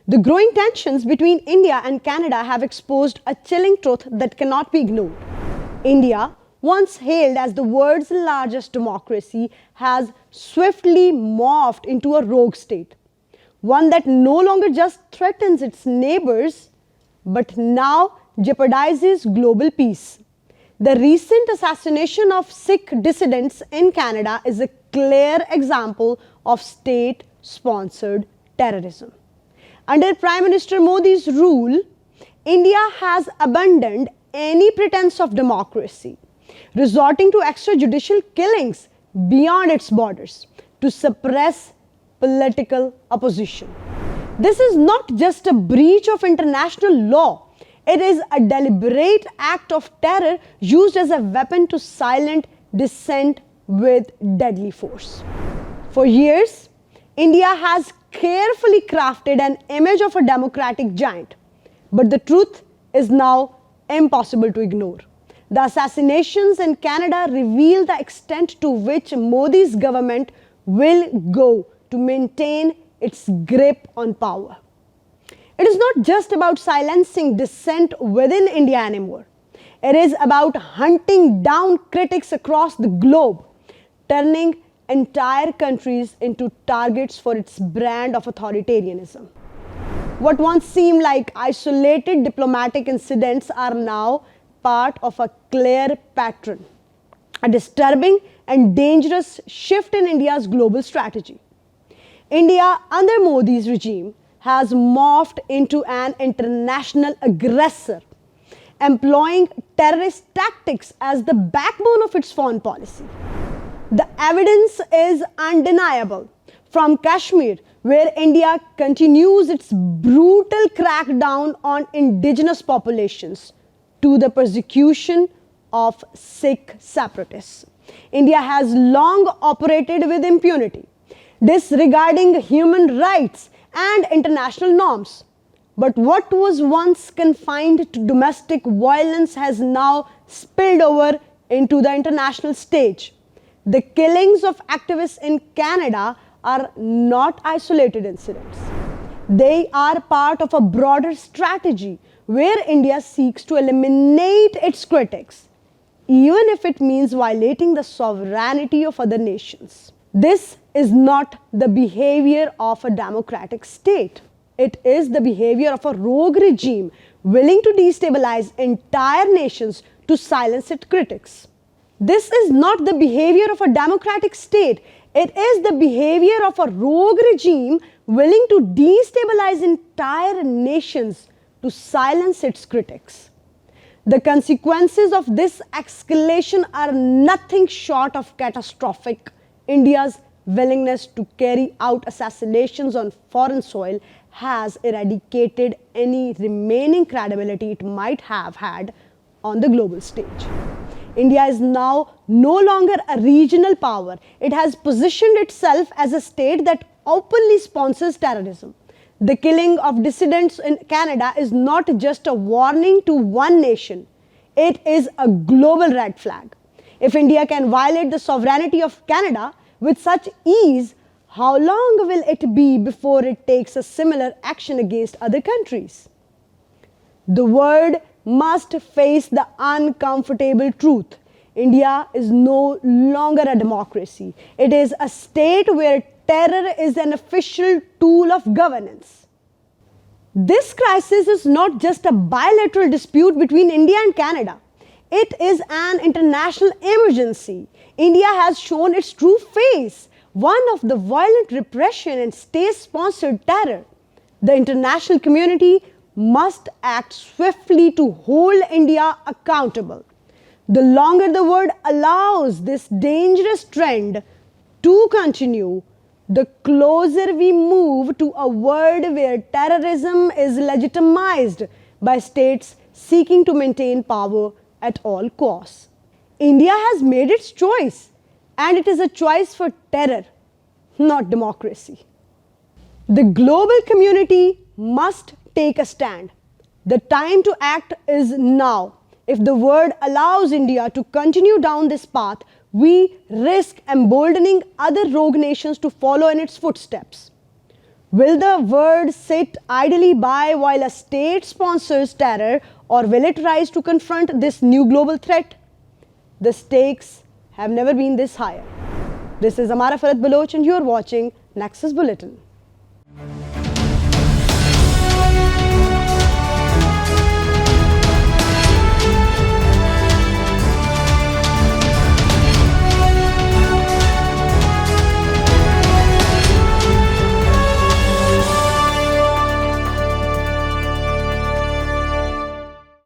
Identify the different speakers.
Speaker 1: The growing tensions between India and Canada have exposed a chilling truth that cannot be ignored. India, once hailed as the world's largest democracy, has swiftly morphed into a rogue state, one that no longer just threatens its neighbors, but now jeopardizes global peace. The recent assassination of Sikh dissidents in Canada is a clear example of state-sponsored terrorism. Under Prime Minister Modi's rule, India has abandoned any pretense of democracy, resorting to extrajudicial killings beyond its borders to suppress political opposition. This is not just a breach of international law. It is a deliberate act of terror used as a weapon to silence dissent with deadly force. For years, India has carefully crafted an image of a democratic giant, but the truth is now impossible to ignore. The assassinations in Canada reveal the extent to which Modi's government will go to maintain its grip on power. It is not just about silencing dissent within India anymore. It is about hunting down critics across the globe, turning entire countries into targets for its brand of authoritarianism. What once seemed like isolated diplomatic incidents are now part of a clear pattern, a disturbing and dangerous shift in India's global strategy. India, under Modi's regime, has morphed into an international aggressor, employing terrorist tactics as the backbone of its foreign policy. The evidence is undeniable. From Kashmir, where India continues its brutal crackdown on indigenous populations, to the persecution of Sikh separatists, India has long operated with impunity, disregarding human rights and international norms. But what was once confined to domestic violence has now spilled over into the international stage. The killings of activists in Canada are not isolated incidents. They are part of a broader strategy where India seeks to eliminate its critics, even if it means violating the sovereignty of other nations. This is not the behavior of a democratic state. It is the behavior of a rogue regime willing to destabilize entire nations to silence its critics. This is not the behavior of a democratic state. It is the behavior of a rogue regime willing to destabilize entire nations to silence its critics. The consequences of this escalation are nothing short of catastrophic. India's willingness to carry out assassinations on foreign soil has eradicated any remaining credibility it might have had on the global stage. India is now no longer a regional power. It has positioned itself as a state that openly sponsors terrorism. The killing of dissidents in Canada is not just a warning to one nation. It is a global red flag. If India can violate the sovereignty of Canada with such ease, how long will it be before it takes a similar action against other countries? The world must face the uncomfortable truth. India is no longer a democracy. It is a state where terror is an official tool of governance. This crisis is not just a bilateral dispute between India and Canada. It is an international emergency. India has shown its true face, one of the violent repression and state-sponsored terror. The international community must act swiftly to hold India accountable. The longer the world allows this dangerous trend to continue, the closer we move to a world where terrorism is legitimized by states seeking to maintain power at all costs. India has made its choice, and it is a choice for terror, not democracy. The global community must take a stand. The time to act is now. If the world allows India to continue down this path, we risk emboldening other rogue nations to follow in its footsteps. Will the world sit idly by while a state sponsors terror, or will it rise to confront this new global threat? The stakes have never been this higher. This is Amara Farad Baloch and you're watching Nexus Bulletin.